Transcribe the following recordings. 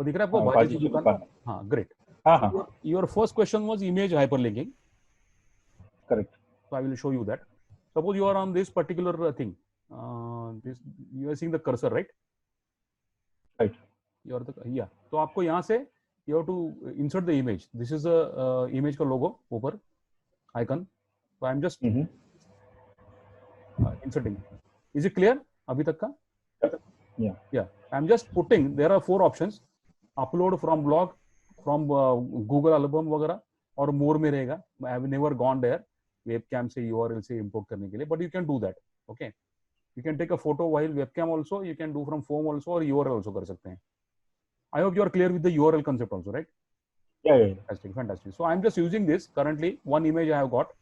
वो दिख रहा है आपको, हाँ, भाजी भाजी की की दुकान। दुकान। हाँ, ग्रेट. हाँ हाँ, your first question was image hyperlinking. Correct. So I will show you that. Suppose you are on this particular thing. This you are seeing the cursor, right? Right. You are the, yeah. तो आपको यहाँ से you have to insert the image. This is the image का logo ऊपर icon. So I am just inserting. Is it clear? अभी तक का? Yeah. Yeah. I am just putting. There are 4 options. Upload from blog, from Google album वगैरह, और more में रहेगा. I have never gone there. Webcam से URL से import करने के लिए, but you can do that. Okay. You can take a photo while webcam also. You can do from phone also, और URL also कर सकते हैं. I hope you are clear with the URL concept also, right? Yeah. Fantastic, fantastic. So I'm just using this currently. One image I have got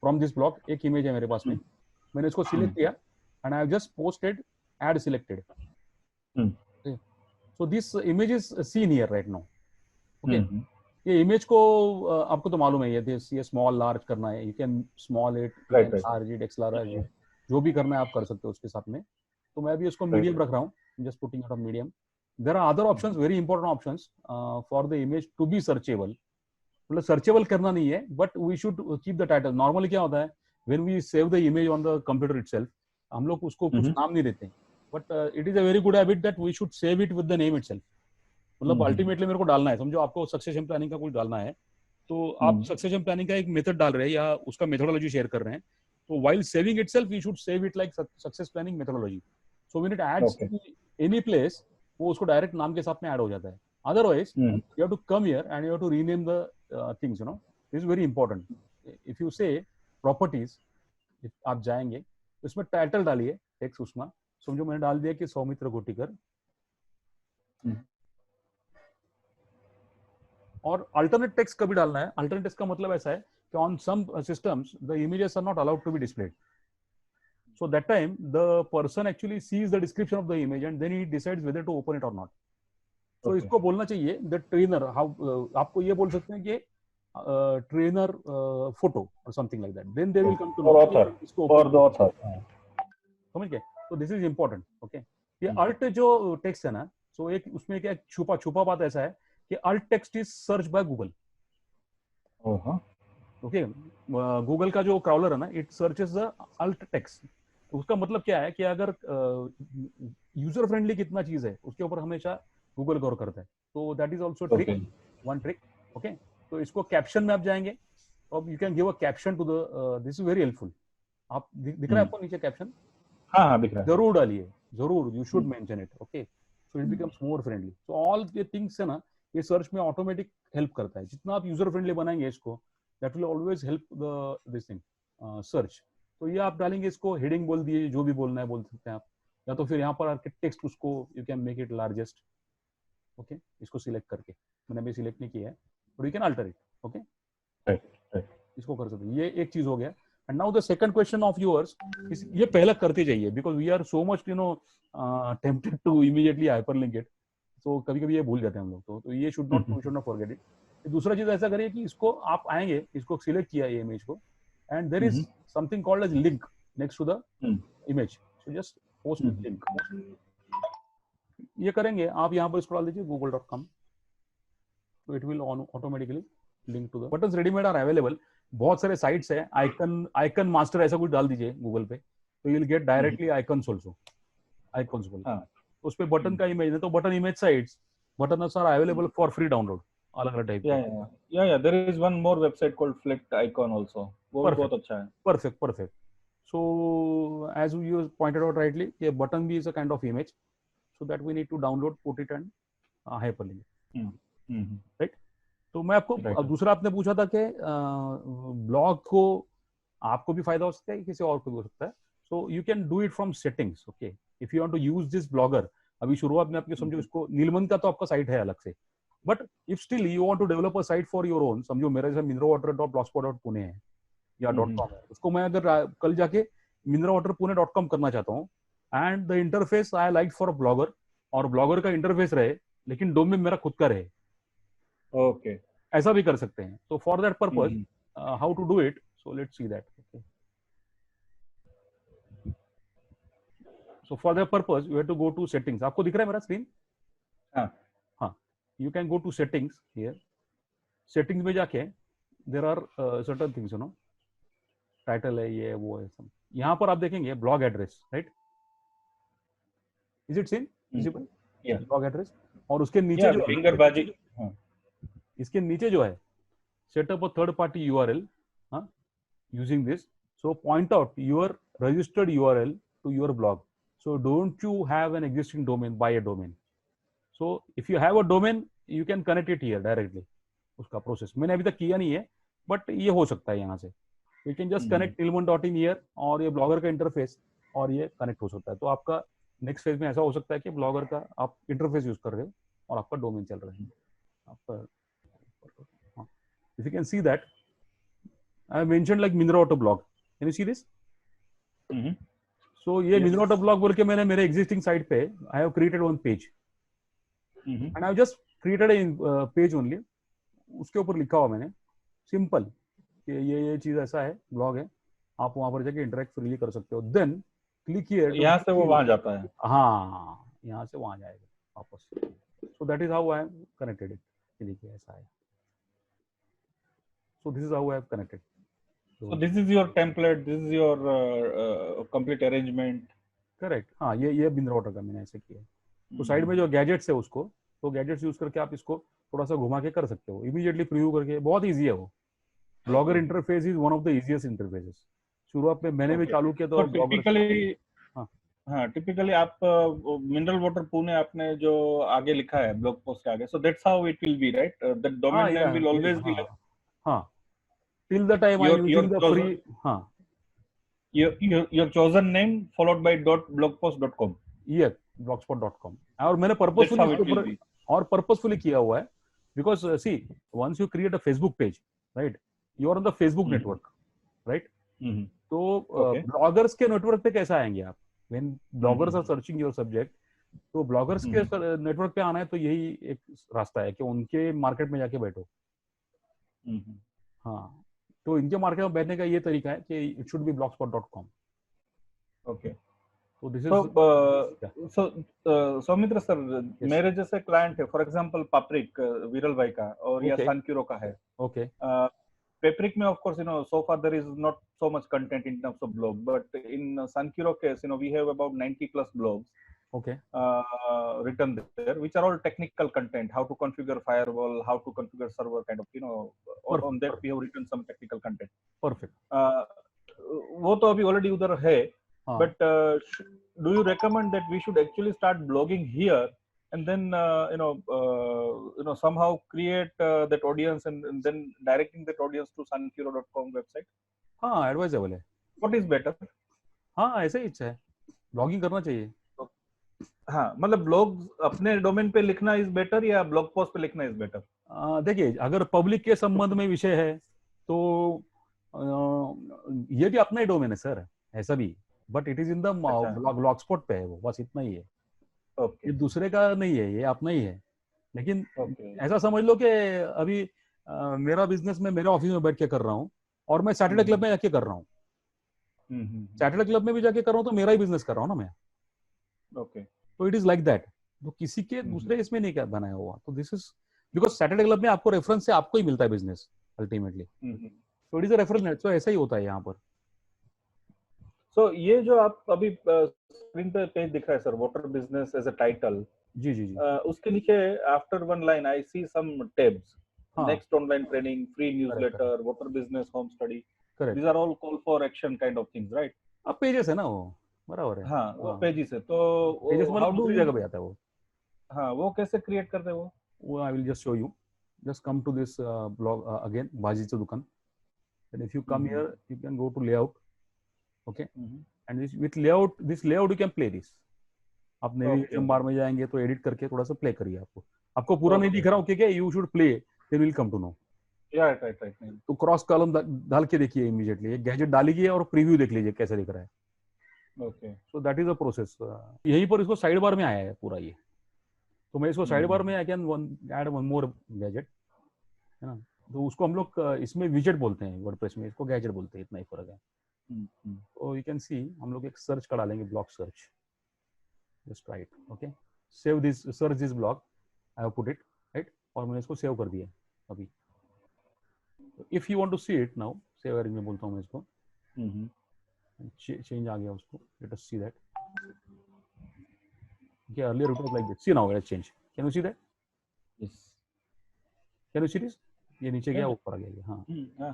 from this blog. एक image है मेरे पास में. मैंने इसको select किया and I have just posted add selected. Okay. So this image is seen here right now. Okay. ये image को आपको तो मालूम है ये small large करना है. You can small it, you can large it, large it. जो भी करना है आप कर सकते हो उसके साथ में. तो मैं अभी इसको medium रख रहा हूँ. Just putting it on medium. There are other options, very important options for the image to be searchable. मतलब searchable करना नहीं है, but we should keep the title. Normally क्या होता है, when we save the image on the computer itself, हम लोग उसको कुछ नाम नहीं देते. But it is a very good habit that we should save it with the name itself. मतलब अल्टीमेटली मेरे को डालना है, समझो आपको सक्सेशन प्लानिंग का कुछ डालना है, तो आप सक्सेशन प्लानिंग का एक मेथड डाल रहे हैं या उसका मेथोडोलॉजी शेयर कर रहे हैं, तो while saving itself we should save it like success planning methodology. So when it adds any place, वो उसको डायरेक्ट नाम के साथ में ऐड हो जाता है. Otherwise you have to come here and you have to rename the things, you know. This is very important. If you say properties, if आप जाएंगे तो इसमें टाइटल डालिए, टेक्स्ट उसमें समझो मैंने डाल दिया कि सौमित्र गोटीकर, और अल्टरनेट टेक्स्ट कभी डालना है. अल्टरनेट टेक्स्ट का मतलब ऐसा है कि on some systems the images are not allowed to be displayed. So that time the person actually sees the description of the image and then he decides whether to open it or not. So इसको बोलना चाहिए the trainer. How आपको ये बोल सकते हैं कि trainer photo or something like that. Then they will come to know. Or the author. समझ गए? So this is important. Okay. ये alt जो text है ना, so एक उसमें क्या छुपा बात ऐसा है कि alt text is searched by Google. Okay. Google का जो क्राउलर है ना, it searches the alt text. तो उसका मतलब क्या है कि अगर यूजर फ्रेंडली कितना चीज है उसके ऊपर हमेशा गूगल गौर करता है. तो that is also trick, one trick. Okay. तो इसको कैप्शन में आप जाएंगे, अब you can give a caption to the, this is very helpful. आप दिख रहा है आपको नीचे कैप्शन? हाँ दिख रहा है. जरूर डालिए, जरूर. You should mention it. Okay. So it becomes more friendly. So all ये थिंग्स है ना, ये सर्च में ऑटोमेटिक हेल्प करता है. जितना आप यूजर फ्रेंडली बनाएंगे इसको, that will always help the this thing search. तो ये आप डालेंगे, इसको हेडिंग बोल दिए, जो भी बोलना है बोल सकते हैं आप, या तो फिर यहाँ पर आके टेक्स्ट उसको you can make it largest. Okay. इसको सिलेक्ट करके, मैंने अभी सिलेक्ट नहीं किया है, but you can alter it. Okay. इसको कर सकते हैं. ये एक चीज हो गया. And now the second question of yours, ये पहला करते जाइए because we are so much tempted to immediately hyperlink it. तो कभी कभी ये भूल जाते हैं हम लोग. तो ये शुड नॉट फॉरगेट इट. दूसरा चीज ऐसा करिए कि इसको आप आएंगे, इसको सिलेक्ट किया ये इमेज को, and there is something called as link next to the image. So just post link. ये करेंगे आप, यहाँ पर इसको डाल दीजिए google.com. So it will automatically link to the buttons. ready-made are available. बहुत सारे साइट्स है. आइकन मास्टर ऐसा कुछ डाल दीजिए गूगल पे, तो you will get directly icons also. Icons बोल उस पे बटन का इमेज है, तो button image sites, buttons are available for free download. अलग-अलग टाइप के. Yeah, there is one more website called Flickr Icon also. वो बहुत अच्छा है. Perfect. So as you pointed out rightly, ये button भी is a kind of image, so that we need to download, put it and hyperlink. Right? तो मैं आपको दूसरा आपने पूछा था कि ब्लॉग को आपको भी फायदा हो सकता है, किसी और को भी हो सकता है. So you can do it from settings. Okay. If you want to use this blogger, अभी शुरुआत में आपके समझो इसको नीलमन का तो आपका साइट है अलग से, but if still you want to develop a site for your own, समझो मेरा जैसे mineralwater.blogspot.pune है या .com है, उसको मैं अगर कल जाके mineralwaterpune.com करना चाहता हूँ, and the interface I like for blogger, और ब्लॉगर का इंटरफेस रहे लेकिन डोमेन मेरा खुद का रहे. ओके. ऐसा भी कर सकते हैं. तो for that purpose how to do it, so let's see that. So for that purpose you have to go to settings. आपको दिख रहा है मेरा स्क्रीन? हाँ. you can go to settings here. Settings में जाके there are certain things, you know, title है, ये वो है सब. यहाँ पर आप देखेंगे blog address, right? Is it seen? Visible? Yeah. Blog address. और उसके नीचे Yeah, जो finger baji. हाँ. इसके नीचे जो है set up a third party URL using this. So point out your registered URL to your blog. So don't you have an existing domain, buy a domain. So if you have a domain, you can connect it here directly. उसका process मैंने अभी तक किया नहीं है, but ये हो सकता है यहाँ से. You can just connect ilmun.in here और ये ब्लॉगर का इंटरफेस और ये कनेक्ट हो सकता है. तो आपका नेक्स्ट फेज में ऐसा हो सकता है कि ब्लॉगर का आप इंटरफेस यूज कर रहे हो और आपका डोमेन चल रहा है. आपका if you can see that I mentioned like Mindra Auto blog. Can you see this? So ये Mindra Auto blog बोल के मैंने मेरे existing site पे I have created one page and I have just created a page only. उसके ऊपर लिखा हुआ मैंने सिंपल कि ये चीज ऐसा है, ब्लॉग है, आप वहां पर जाके इंटरेक्ट फ्रीली कर सकते हो. Then click here. यहाँ से वो वहां जाता है. हाँ, यहाँ से वहां जाएगा वापस. So that is how I am connected it. देखिए ऐसा है. So this is how I have connected. So this is your template. This is your complete arrangement. Correct. हाँ, ये बिंद्रा ऑटो का मैंने ऐसे किया. तो साइड में जो गैजेट्स है उसको, तो गैजेट्स यूज करके आप इसको थोड़ा सा घुमा के कर सकते हो, इमीडिएटली प्रीव्यू करके. बहुत इजी है वो. Blogger interface is one of the easiest interfaces. शुरुआत में मैंने भी चालू किया तो टिपिकली आप मिनरल वाटर पुणे आपने जो आगे लिखा है ब्लॉग पोस्ट के आगे, so that's how it will be, right? That domain name will always be like. हां, till the time I am using the free. हां, your chosen name followed by .blogpost.com. ये blogspot.com. और मैंने purposefully किया हुआ है because see once you create a Facebook page, right, you are on the Facebook network, right. तो bloggers के network पे कैसे आएंगे आप? When bloggers are searching your subject, तो ब्लॉगर्स के नेटवर्क पे आना है तो यही एक रास्ता है कि उनके मार्केट में जाके बैठो. हाँ, तो इनके मार्केट में बैठने का ये तरीका है कि इट शुड बी blogspot.com. ओके. So this is Soumitra sir, मेरे जैसे क्लाइंट है, फॉर एग्जांपल पाप्रिक विरल भाई का और या सनक्यूरो का है. ओके. Papric में of course, you know, so far there is not so much content in terms of blog, but in Sunkuro case, you know, we have about 90 plus blogs. Okay. Written there, which are all technical content, how to configure firewall, how to configure server, kind of, you know, on that we have written some technical content. Perfect. वो तो अभी already उधर है, but do you recommend that we should actually start blogging here and then somehow create that audience and then directing that audience to sunkuro.com website? हाँ, advisable है. What is better? हाँ, ऐसे ही अच्छा है, ब्लॉगिंग करना चाहिए. हाँ, मतलब ब्लॉग अपने डोमेन पे लिखना इज बेटर या ब्लॉग पोस्ट पे लिखना इज बेटर? देखिए, अगर पब्लिक के संबंध में विषय है तो ये भी अपना ही डोमेन है सर, ऐसा भी, but it is in the Blogspot पे है वो, बस इतना ही है. ये दूसरे का नहीं है, ये अपना ही है. लेकिन ऐसा समझ लो कि अभी मेरा बिजनेस में मेरे ऑफिस में बैठ के कर रहा हूँ और मैं सैटरडे क्लब में जाके कर रहा हूँ. सैटरडे क्लब में भी जाके कर रहा हूँ तो मेरा ही बिजनेस कर रहा हूँ ना मैं. ओके. तो इट इज लाइक दैट. तो किसी के दूसरे इसमें नहीं क्या बनाया हुआ. तो this is because Saturday club में आपको रेफरेंस से आपको ही मिलता है बिजनेस अल्टीमेटली. तो इट इज अ रेफरेंस. तो ऐसा ही होता है यहाँ पर. सो ये जो आप अभी स्क्रीन पे पेज दिख रहा है sir, water business as a title. जी जी जी. उसके नीचे after one line I see some tabs. Next online training, free newsletter, water business home study. These are all call for action kind of things, right? अब pages है ना वो, बराबर है. हाँ, वो पेजेस है. तो पेजेस मतलब दूसरी जगह पे आता है वो. हाँ, वो कैसे क्रिएट करते हैं वो I will just show you. Just come to this blog again, बाजीचं दुकान. And if you come here you can go to layout. Okay. And this with layout, this layout you can play this. आप navigation bar में जाएंगे तो edit करके थोड़ा सा play करिए. आपको पूरा नहीं दिख रहा हो क्या? You should play, then will come to know. Right. तो क्रॉस कॉलम डाल के देखिए इमीडिएटली, एक गैजेट डालिए और प्रीव्यू देख लीजिए कैसे दिख रहा है. Okay. So that is a process. यहीं पर इसको साइड बार में आया है पूरा ये. तो मैं इसको साइड बार में I can add one more gadget, है ना. तो उसको हम लोग इसमें विजेट बोलते हैं, वर्डप्रेस में इसको गैजेट बोलते हैं. इतना ही फर्क है. तो यू कैन सी हम लोग एक सर्च का डालेंगे, blog search. Just right. Okay. Save this, search this blog. I have put it, right. और मैंने इसको सेव कर दिया अभी. If you want to see it now, save as में बोलता हूँ मैं इसको. चेंज आ गया उसको. Let us see that. Okay, earlier it was like this. See now it has changed. Can you see that? Yes. Can you see this? ये नीचे गया, ऊपर आ गया. हाँ. हाँ.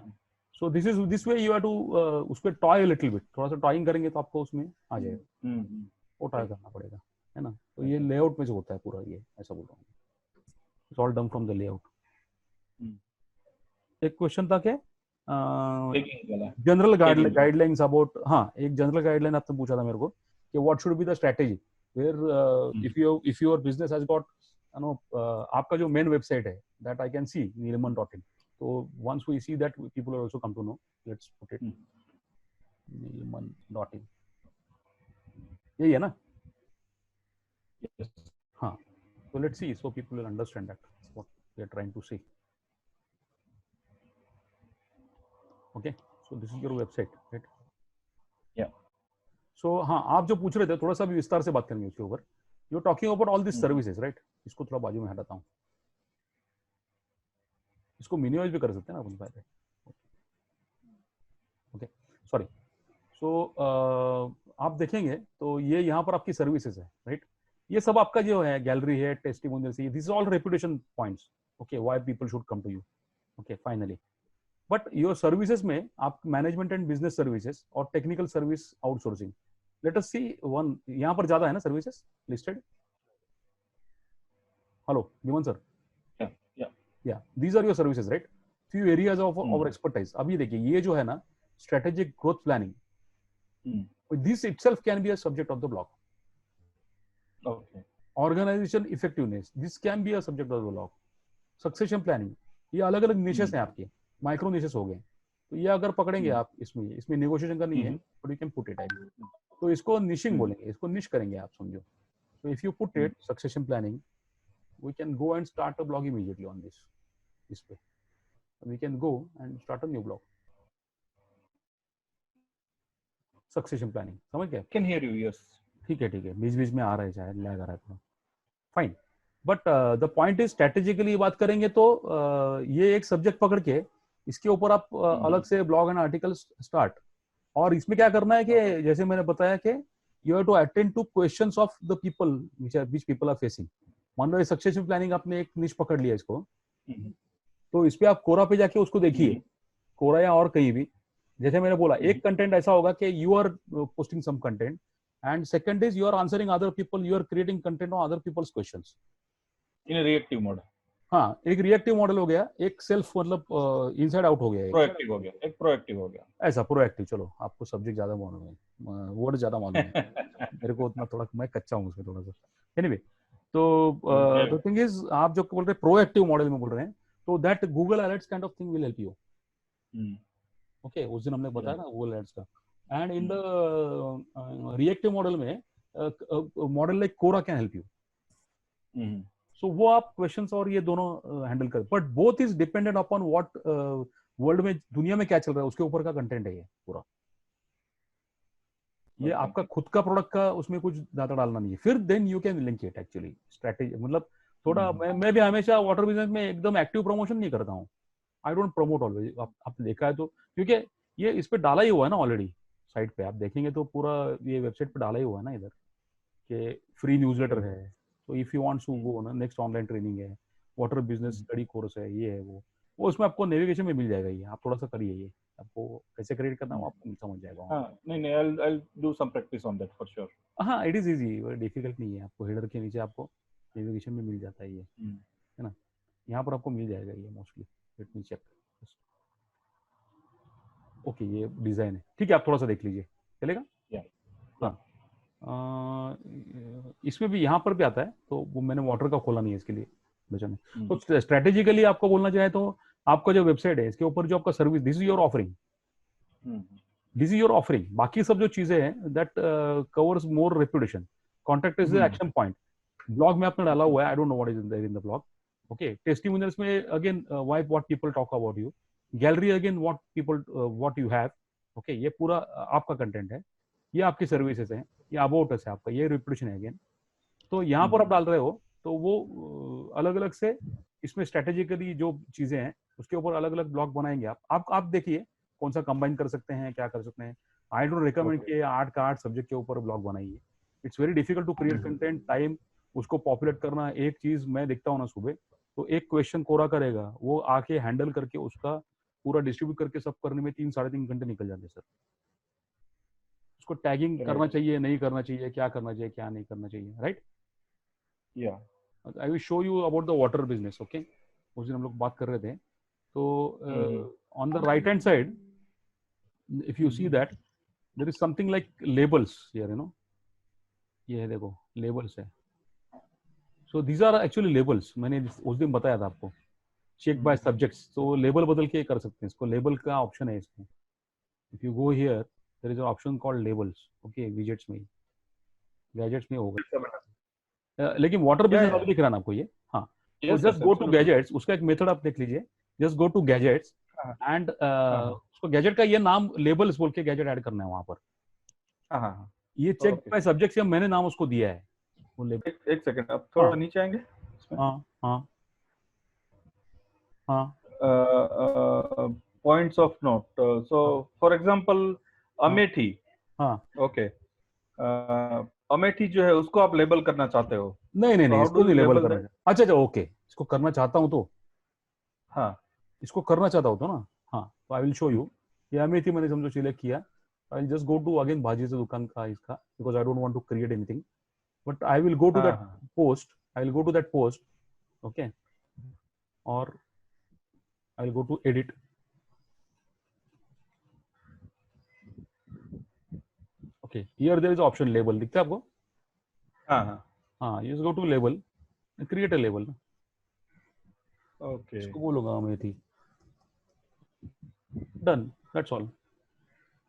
So this way you have to उस पे toy a little bit. थोड़ा सा टॉइंग करेंगे तो आपको उसमें आ जाएगा. वो टॉय करना पड़ेगा, है ना. तो ये लेआउट में जो होता है पूरा, ये ऐसा बोल रहा हूँ. It's all done from the layout. एक क्वेश्चन था क्या, जनरल गाइडलाइंस अबाउट. हाँ, एक जनरल गाइडलाइन आपने पूछा था मेरे को कि what should be the strategy where if your business has got आपका जो मेन वेबसाइट है that I can see neelaman.in. तो once we see that people are also come to know. Let's put it neelaman.in. यही है ना. हाँ. So let's see, so people will understand that what we are trying to say. Okay, so this is your website, right? Yeah. So हाँ, आप जो पूछ रहे थे थोड़ा सा भी विस्तार से बात करेंगे उसके ऊपर. You're talking about all these services, right? इसको थोड़ा बाजू में हटाता हूँ. इसको मिनिमाइज भी कर सकते हैं ना अपन पहले. Okay, sorry. सो आप देखेंगे तो ये यहाँ पर आपकी सर्विसेज है, राइट. ये सब आपका जो है गैलरी है, testimonials, this is all reputation points. Okay, why people should come to you. Okay, finally. But your services में आप मैनेजमेंट एंड बिजनेस सर्विसेज और technical service outsourcing. Let us see one. यहाँ पर ज्यादा है ना services listed. Hello women sir. या these are your services, right. Few areas of our expertise. अब ये देखिए, ये जो है ना strategic growth planning, this itself can be a subject of the blog. Okay. Organization effectiveness, this can be a subject of the blog. Succession planning, ये अलग अलग निशेस हैं आपके, माइक्रो निशेस हो गए. तो ये अगर पकड़ेंगे आप इसमें नेगोशिएशन का नहीं है, but you can put it. तो इसको निशिंग बोलेंगे, इसको निश करेंगे आप, समझो. तो if you put it succession planning, we can go and start a blog immediately on this. इस पे we can go and start a new blog. Succession planning, समझ गए? Can hear you, yes. ठीक है, बीच बीच में आ रहा है, शायद लैग आ रहा है थोड़ा. Fine. But the point is strategically बात करेंगे तो ये एक सब्जेक्ट पकड़ के इसके ऊपर आप अलग से ब्लॉग एंड आर्टिकल स्टार्ट. और इसमें क्या करना है कि जैसे मैंने बताया कि you have to attend to questions of the people which people are facing. मान लो सक्सेशन प्लानिंग आपने एक निश पकड़ लिया इसको, तो इस पे आप कोरा पे जाके उसको देखिए, कोरा या और कहीं भी. जैसे मैंने बोला, एक कंटेंट ऐसा होगा कि you are posting some content, and second is you are answering other people, you are creating content on other people's questions in a reactive mode. हाँ, एक रिएक्टिव मॉडल हो गया, एक सेल्फ मतलब इनसाइड आउट हो गया, प्रोएक्टिव हो गया, एक प्रोएक्टिव हो गया. ऐसा प्रोएक्टिव. चलो, आपको सब्जेक्ट ज्यादा मालूम है, वर्ड ज्यादा मालूम है. मेरे को उतना थोड़ा, मैं कच्चा हूँ उसमें थोड़ा सा. एनीवे, तो थिंग इज, आप जो बोल रहे हैं प्रोएक्टिव मॉडल में बोल रहे हैं, तो that Google alerts kind of thing will help you. Okay, उस दिन हमने बताया ना गूगल अलर्ट्स का. And in the reactive model में model like Quora can help you. So वो आप questions और ये दोनों handle कर. But both is dependent upon what world में, दुनिया में क्या चल रहा है उसके ऊपर का content है ये पूरा. ये आपका खुद का प्रोडक्ट का उसमें कुछ डाटा डालना नहीं है. फिर then you can link it actually. Strategy मतलब थोड़ा मैं भी हमेशा वाटर बिजनेस में एकदम एक्टिव प्रमोशन नहीं करता हूँ. I don't promote always. आपने देखा है तो, क्योंकि ये इस पे डाला ही हुआ है ना ऑलरेडी. साइट पे आप देखेंगे तो पूरा ये वेबसाइट पे डाला ही हुआ है ना इधर कि फ्री न्यूज़लेटर है. तो if you want to go ना, नेक्स्ट ऑनलाइन ट्रेनिंग है, वाटर बिजनेस स्टडी कोर्स है, ये है वो उसमें आपको नेविगेशन में मिल जाएगा. ये आप थोड़ा सा करिए, ये आपको कैसे क्रिएट करना है आपको समझ जाएगा. हाँ, नहीं I'll do some practice on that for sure. हाँ, इट इज इजी, डिफिकल्ट नहीं है. आपको हेडर के नीचे आपको नेविगेशन में मिल जाता है ये, है ना. यहाँ पर आपको मिल जाएगा ये mostly. Let me check. Okay, ये डिजाइन है, ठीक है. आप थोड़ा सा देख लीजिए, चलेगा. हाँ, इसमें भी यहाँ पर भी आता है. तो वो मैंने वाटर का खोला नहीं है इसके लिए बचाने. तो स्ट्रेटेजिकली आपको बोलना चाहे तो आपका जो वेबसाइट है इसके ऊपर जो आपका service, this is your offering, this is your offering. बाकी सब जो चीजें हैं that covers more reputation. Contact is the action point. Blog में आपने डाला हुआ है, I don't know what is there in the blog. Okay, testimonials में again why what people talk about you. Gallery again what people what you have. Okay, ये पूरा आपका content है, ये आपकी सर्विसेज हैं, ये अबाउट अस है आपका, ये रेपुटेशन है अगेन. तो यहाँ पर आप डाल रहे हो तो वो अलग अलग से इसमें स्ट्रेटेजिकली जो चीजें हैं उसके ऊपर अलग अलग ब्लॉग बनाएंगे आप देखिए कौन सा कंबाइन कर सकते हैं, क्या कर सकते हैं। आई डोंट रिकमेंड कि 8 का 8 सब्जेक्ट के ऊपर ब्लॉग बनाइए। It's very difficult to create content, time उसको पॉपुलेट करना। एक चीज मैं देखता हूँ ना सुबह, तो एक क्वेश्चन कोरा करेगा, वो आके हैंडल करके उसका पूरा डिस्ट्रीब्यूट करके सब करने में 3-3.5 घंटे निकल जाते सर। उसको टैगिंग करना चाहिए, नहीं करना चाहिए, क्या करना चाहिए, क्या नहीं करना चाहिए, राइट? या I will show you about the water business, okay? उस दिन हम लोग बात कर रहे थे, तो on the right hand side if you see that there is something like labels here, you know, ये है देखो labels है। so these are actually labels, मैंने उस दिन बताया था आपको, check by subjects। तो label बदल के कर सकते हैं इसको, label का ऑप्शन है इसमें। if you go here there is an option called labels, okay, widgets में, gadgets में होगा। लेकिन वाटर बिजनेस अभी दिख रहा है ना आपको ये? हाँ, तो जस्ट गो टू गैजेट्स, उसका एक मेथड आप देख लीजिए। Just go to gadgets and उसको गैजेट का ये नाम लेबल्स बोल के गैजेट ऐड करना है वहां पर। ये चेक बाय सब्जेक्ट से मैंने नाम उसको दिया है वो लेबल। एक सेकंड, आप थोड़ा नीचे आएंगे। हाँ हाँ हाँ। Points of note, so for example Amethi. हाँ ओके, अमेठी जो है उसको आप लेबल करना चाहते हो? नहीं नहीं नहीं, इसको नहीं लेबल करना। अच्छा अच्छा, ओके, इसको करना चाहता हूँ तो, हाँ इसको करना चाहता हूँ तो ना, हाँ, तो आई विल शो यू। ये अमेठी मैंने समझो सिलेक्ट किया। I will just go to again भाजी से दुकान का इसका, because I don't want to create anything, but I will go to that post, I will go to that post, okay, और I will go to edit. Okay, here there is option label, दिखता है आपको? हाँ हाँ हाँ, you go to label, create a label. Okay, इसको बोलूंगा Amethi, done, that's all.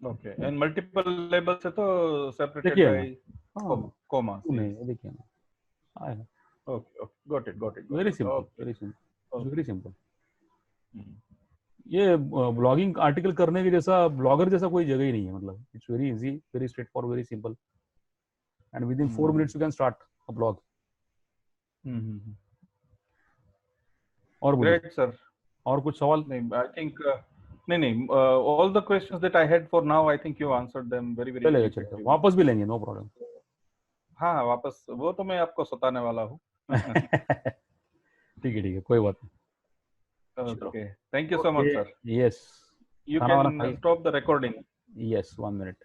Okay, and multiple label से तो सेपरेटेड देखिए बाय ना, कॉमा। नहीं देखिए ना, आएगा। Okay okay, got it. Very simple, very simple. ये ब्लॉगिंग आर्टिकल करने के जैसा, ब्लॉगर जैसा कोई जगह ही नहीं है, मतलब it's very easy, very straight forward, very simple, and with in 4 minutes you can start a blog. और ग्रेट सर, और कुछ सवाल? नहीं, आई थिंक नहीं, all the questions that I had for now, I think you answered them very very चलेगा, वापस भी लेंगे, नो प्रॉब्लम। हाँ वापस, वो तो मैं आपको सताने वाला हूँ। ठीक है, कोई बात नहीं। Okay, thank you so much sir. Yes, You can stop the recording. Yes, 1 minute.